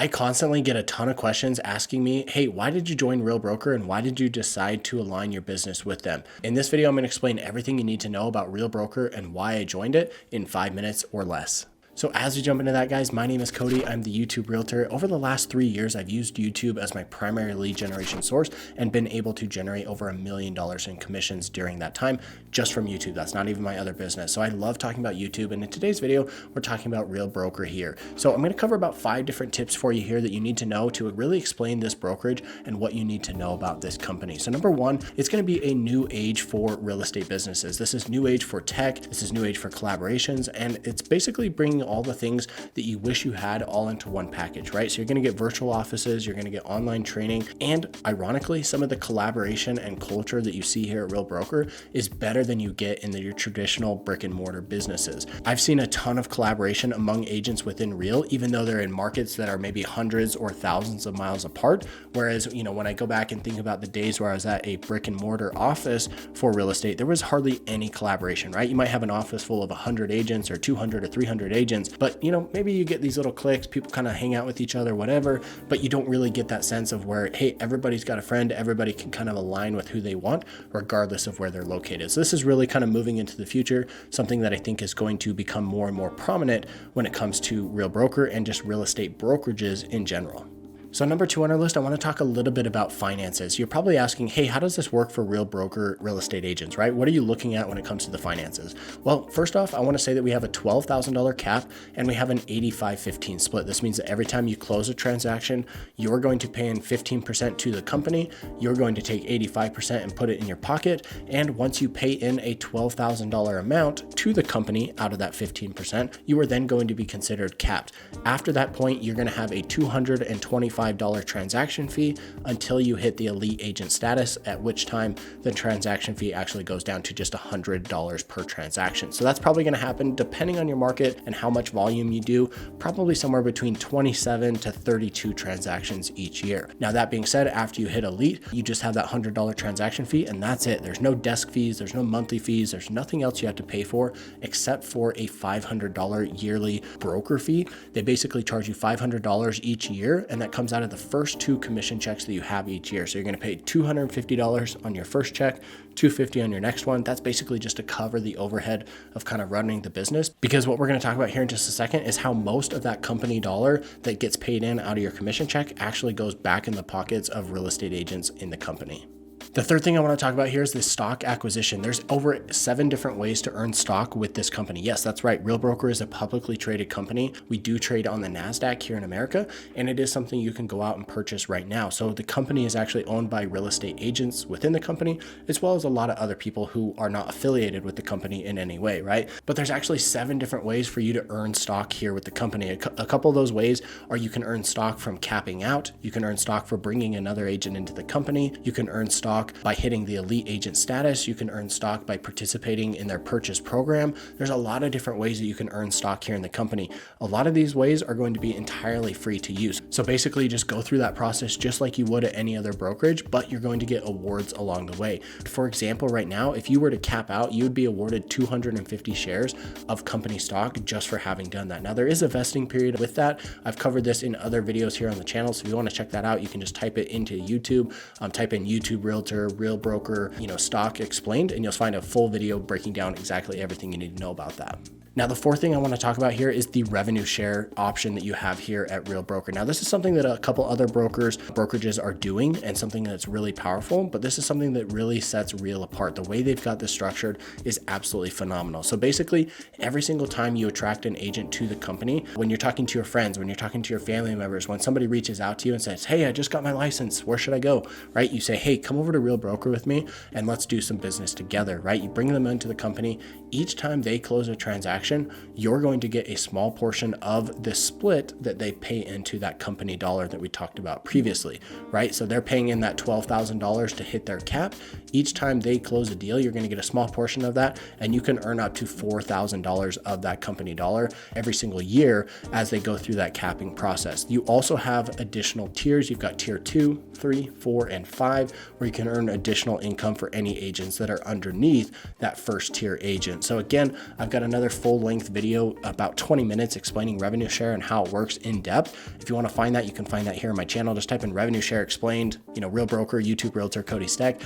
I constantly get a ton of questions asking me, hey, why did you join Real Broker and why did you decide to align your business with them? In this video, I'm going to explain everything you need to know about Real Broker and why I joined it in 5 minutes or less. So as we jump into that, guys, my name is Cody. I'm the YouTube Realtor. Over the last 3 years, I've used YouTube as my primary lead generation source and been able to generate over $1 million in commissions during that time just from YouTube. That's not even my other business. So I love talking about YouTube. And in today's video, we're talking about Real Broker here. So I'm going to cover about 5 different tips for you here that you need to know to really explain this brokerage and what you need to know about this company. So number one, it's going to be a new age for real estate businesses. This is new age for tech. This is new age for collaborations. And it's basically bringing all the things that you wish you had all into one package, right? So you're going to get virtual offices, you're going to get online training, and ironically, some of the collaboration and culture that you see here at Real Broker is better than you get in your traditional brick and mortar businesses. I've seen a ton of collaboration among agents within Real, even though they're in markets that are maybe hundreds or thousands of miles apart. Whereas, when I go back and think about the days where I was at a brick and mortar office for real estate, there was hardly any collaboration, right? You might have an office full of 100 agents or 200 or 300 agents, but maybe you get these little cliques, people kind of hang out with each other, whatever, but you don't really get that sense of where, hey, everybody's got a friend, everybody can kind of align with who they want, regardless of where they're located. So this is really kind of moving into the future, something that I think is going to become more and more prominent when it comes to Real Broker and just real estate brokerages in general. So number 2 on our list, I want to talk a little bit about finances. You're probably asking, hey, how does this work for Real Broker real estate agents, right? What are you looking at when it comes to the finances? Well, first off, I want to say that we have a $12,000 cap and we have an 85-15 split. This means that every time you close a transaction, you're going to pay in 15% to the company. You're going to take 85% and put it in your pocket. And once you pay in a $12,000 amount to the company out of that 15%, you are then going to be considered capped. After that point, you're going to have a $225 transaction fee until you hit the elite agent status, at which time the transaction fee actually goes down to just $100 per transaction. So that's probably going to happen depending on your market and how much volume you do, probably somewhere between 27 to 32 transactions each year. Now, that being said, after you hit elite, you just have that $100 transaction fee and that's it. There's no desk fees, there's no monthly fees, there's nothing else you have to pay for except for a $500 yearly broker fee. They basically charge you $500 each year, and that comes out of the first 2 commission checks that you have each year. So you're going to pay $250 on your first check, $250 on your next one. That's basically just to cover the overhead of kind of running the business. Because what we're going to talk about here in just a second is how most of that company dollar that gets paid in out of your commission check actually goes back in the pockets of real estate agents in the company. The third thing I want to talk about here is the stock acquisition. There's over 7 different ways to earn stock with this company. Yes, that's right. Real Broker is a publicly traded company. We do trade on the NASDAQ here in America, and it is something you can go out and purchase right now. So the company is actually owned by real estate agents within the company, as well as a lot of other people who are not affiliated with the company in any way, right? But there's actually 7 different ways for you to earn stock here with the company. A couple of those ways are you can earn stock from capping out. You can earn stock for bringing another agent into the company. You can earn stock by hitting the elite agent status. You can earn stock by participating in their purchase program. There's a lot of different ways that you can earn stock here in the company. A lot of these ways are going to be entirely free to use. So basically just go through that process just like you would at any other brokerage, but you're going to get awards along the way. For example, right now, if you were to cap out, you would be awarded 250 shares of company stock just for having done that. Now there is a vesting period with that. I've covered this in other videos here on the channel. So if you want to check that out, you can just type it into YouTube, type in YouTube Realtor, Real Broker, stock explained, and you'll find a full video breaking down exactly everything you need to know about that. Now, the fourth thing I want to talk about here is the revenue share option that you have here at Real Broker. Now, this is something that a couple other brokerages are doing and something that's really powerful, but this is something that really sets Real apart. The way they've got this structured is absolutely phenomenal. So basically, every single time you attract an agent to the company, when you're talking to your friends, when you're talking to your family members, when somebody reaches out to you and says, hey, I just got my license, where should I go, right? You say, hey, come over to Real Broker with me and let's do some business together, right? You bring them into the company. Each time they close a transaction, you're going to get a small portion of the split that they pay into that company dollar that we talked about previously, right? So they're paying in that $12,000 to hit their cap. Each time they close a deal, you're going to get a small portion of that, and you can earn up to $4,000 of that company dollar every single year as they go through that capping process. You also have additional tiers. You've got tier 2, 3, 4, and 5, where you can earn additional income for any agents that are underneath that first tier agent. So again, I've got another full full-length video, about 20 minutes, explaining revenue share and how it works in depth. If you want to find that, you can find that here on my channel. Just type in revenue share explained, Real Broker, YouTube Realtor, Cody Steck,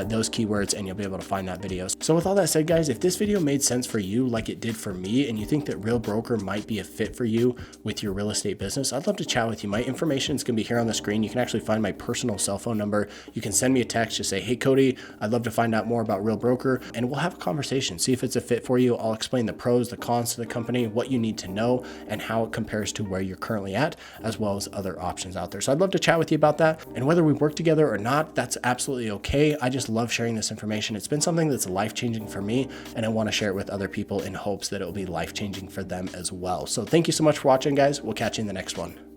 those keywords, and you'll be able to find that video. So with all that said, guys, if this video made sense for you like it did for me, and you think that Real Broker might be a fit for you with your real estate business, I'd love to chat with you. My information is going to be here on the screen. You can actually find my personal cell phone number. You can send me a text, just say, hey, Cody, I'd love to find out more about Real Broker, and we'll have a conversation. See if it's a fit for you. I'll explain the pros, the cons to the company, what you need to know, and how it compares to where you're currently at, as well as other options out there. So I'd love to chat with you about that. And whether we work together or not, that's absolutely okay. I just love sharing this information. It's been something that's life-changing for me, and I want to share it with other people in hopes that it will be life-changing for them as well. So thank you so much for watching, guys. We'll catch you in the next one.